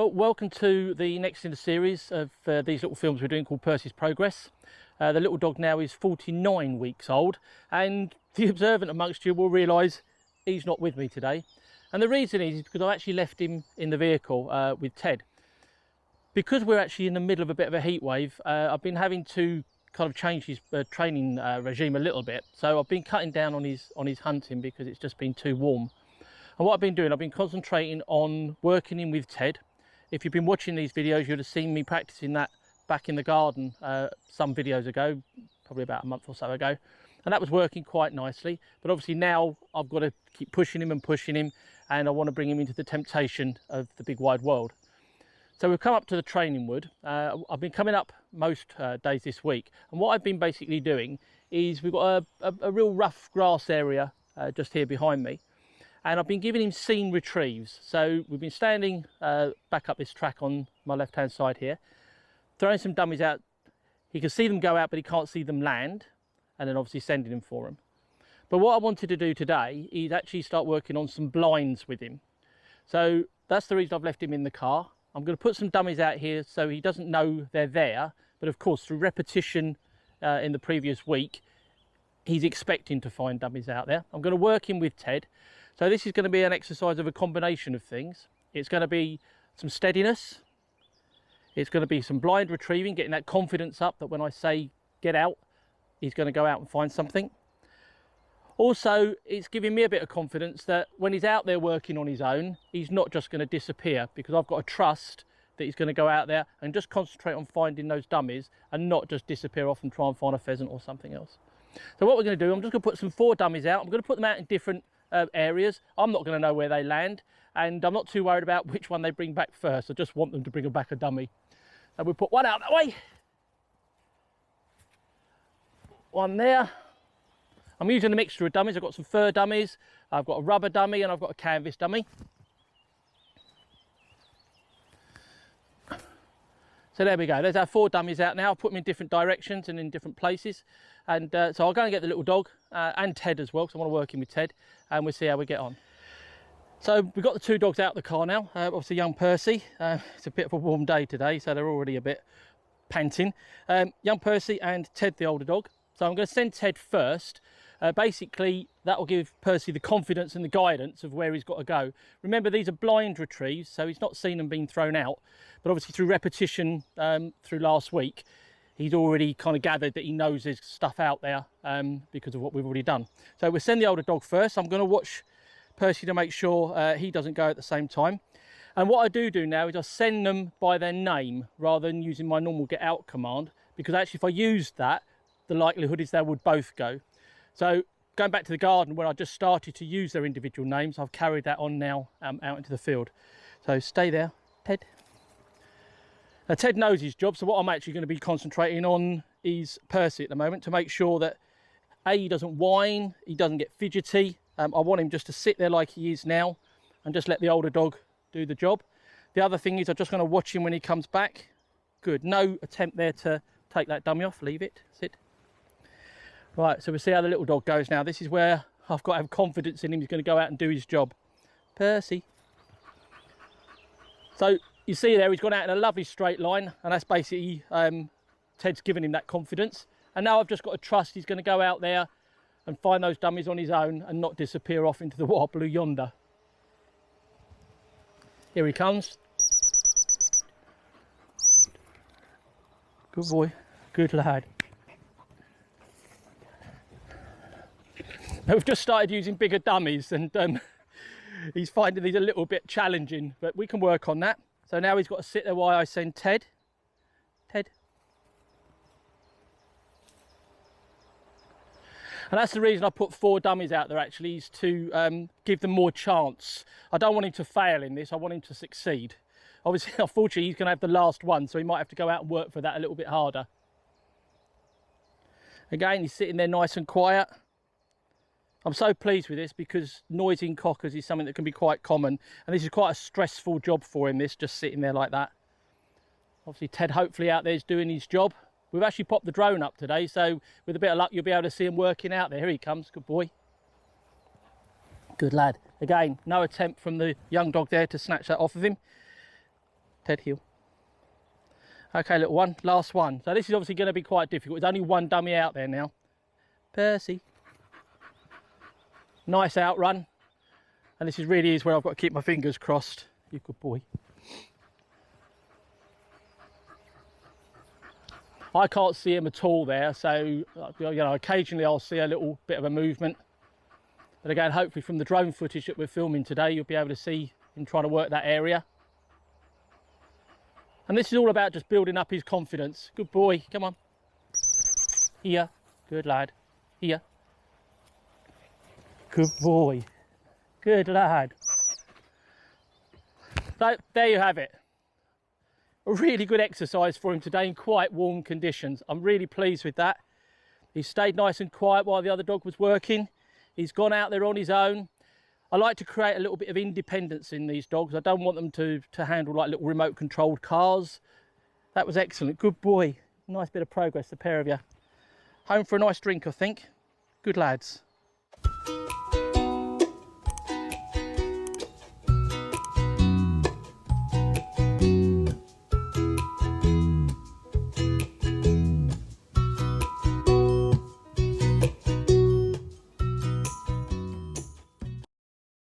Well, welcome to the next in the series of these little films we're doing called Percy's Progress. The little dog now is 49 weeks old, and the observant amongst you will realise he's not with me today. And the reason is because I actually left him in the vehicle with Ted. Because we're actually in the middle of a bit of a heat wave, I've been having to kind of change his training regime a little bit. So I've been cutting down on his hunting because it's just been too warm. And what I've been doing, I've been concentrating on working in with Ted. If you've been watching these videos, you'd have seen me practicing that back in the garden some videos ago, probably about a month or so ago. And that was working quite nicely. But obviously now I've got to keep pushing him, and I want to bring him into the temptation of the big wide world. So we've come up to the training wood. I've been coming up most days this week. And what I've been basically doing is we've got a real rough grass area just here behind me. And I've been giving him seen retrieves. So we've been standing back up this track on my left-hand side here, throwing some dummies out. He can see them go out, but he can't see them land, and then obviously sending them for him. But what I wanted to do today is actually start working on some blinds with him. So that's the reason I've left him in the car. I'm going to put some dummies out here so he doesn't know they're there. But of course, through repetition in the previous week, he's expecting to find dummies out there. I'm going to work him with Ted. So this is going to be an exercise of a combination of things. It's going to be some steadiness. It's going to be some blind retrieving, getting that confidence up that when I say get out, he's going to go out and find something. Also, it's giving me a bit of confidence that when he's out there working on his own, he's not just going to disappear, because I've got to trust that he's going to go out there and just concentrate on finding those dummies and not just disappear off and try and find a pheasant or something else. So what we're going to do, I'm just going to put 4 dummies out. I'm going to put them out in different areas. I'm not going to know where they land, and I'm not too worried about which one they bring back first. I just want them to bring back a dummy. So we'll put one out that way. One there. I'm using a mixture of dummies. I've got some fur dummies, I've got a rubber dummy, and I've got a canvas dummy. So there we go, there's our 4 dummies out now. I've put them in different directions and in different places. And so I'll go and get the little dog and Ted as well, because I want to work in with Ted, and we'll see how we get on. So we've got the 2 dogs out of the car now. Obviously young Percy, it's a bit of a warm day today, so they're already a bit panting. Young Percy and Ted, the older dog. So I'm going to send Ted first. Basically, that will give Percy the confidence and the guidance of where he's got to go. Remember, these are blind retrieves, so he's not seen them being thrown out. But obviously through repetition through last week, he's already kind of gathered that he knows there's stuff out there because of what we've already done. So we'll send the older dog first. I'm going to watch Percy to make sure he doesn't go at the same time. And what I do now is I send them by their name rather than using my normal get out command, because actually if I used that, the likelihood is they would both go. So going back to the garden where I just started to use their individual names, I've carried that on now out into the field. So stay there, Ted. Now Ted knows his job, so what I'm actually going to be concentrating on is Percy at the moment, to make sure that he doesn't whine, he doesn't get fidgety. I want him just to sit there like he is now and just let the older dog do the job. The other thing is I'm just going to watch him when he comes back. Good, no attempt there to take that dummy off, leave it, sit. Right, so we'll see how the little dog goes now. This is where I've got to have confidence in him. He's going to go out and do his job. Percy. So you see there, he's gone out in a lovely straight line, and that's basically Ted's given him that confidence. And now I've just got to trust he's going to go out there and find those dummies on his own and not disappear off into the water blue yonder. Here he comes. Good boy, good lad. We've just started using bigger dummies, and he's finding these a little bit challenging, but we can work on that. So now he's got to sit there while I send Ted. Ted. And that's the reason I put 4 dummies out there, actually, is to give them more chance. I don't want him to fail in this, I want him to succeed. Obviously, unfortunately, he's going to have the last one, so he might have to go out and work for that a little bit harder. Again, he's sitting there nice and quiet. I'm so pleased with this because noising cockers is something that can be quite common, and this is quite a stressful job for him, this, just sitting there like that. Obviously Ted hopefully out there is doing his job. We've actually popped the drone up today, so with a bit of luck you'll be able to see him working out there. Here he comes, good boy. Good lad. Again, no attempt from the young dog there to snatch that off of him. Dead heel. Okay, little one, last one. So this is obviously going to be quite difficult. There's only one dummy out there now. Percy. Nice outrun. And this really is where I've got to keep my fingers crossed. You good boy. I can't see him at all there, so you know, occasionally I'll see a little bit of a movement. But again, hopefully from the drone footage that we're filming today, you'll be able to see him trying to work that area. And this is all about just building up his confidence. Good boy, come on. Here, good lad. Here. Good boy. Good lad. So there you have it. A really good exercise for him today in quite warm conditions. I'm really pleased with that. He stayed nice and quiet while the other dog was working. He's gone out there on his own. I like to create a little bit of independence in these dogs. I don't want them to handle like little remote controlled cars. That was excellent. Good boy. Nice bit of progress, the pair of you. Home for a nice drink, I think. Good lads.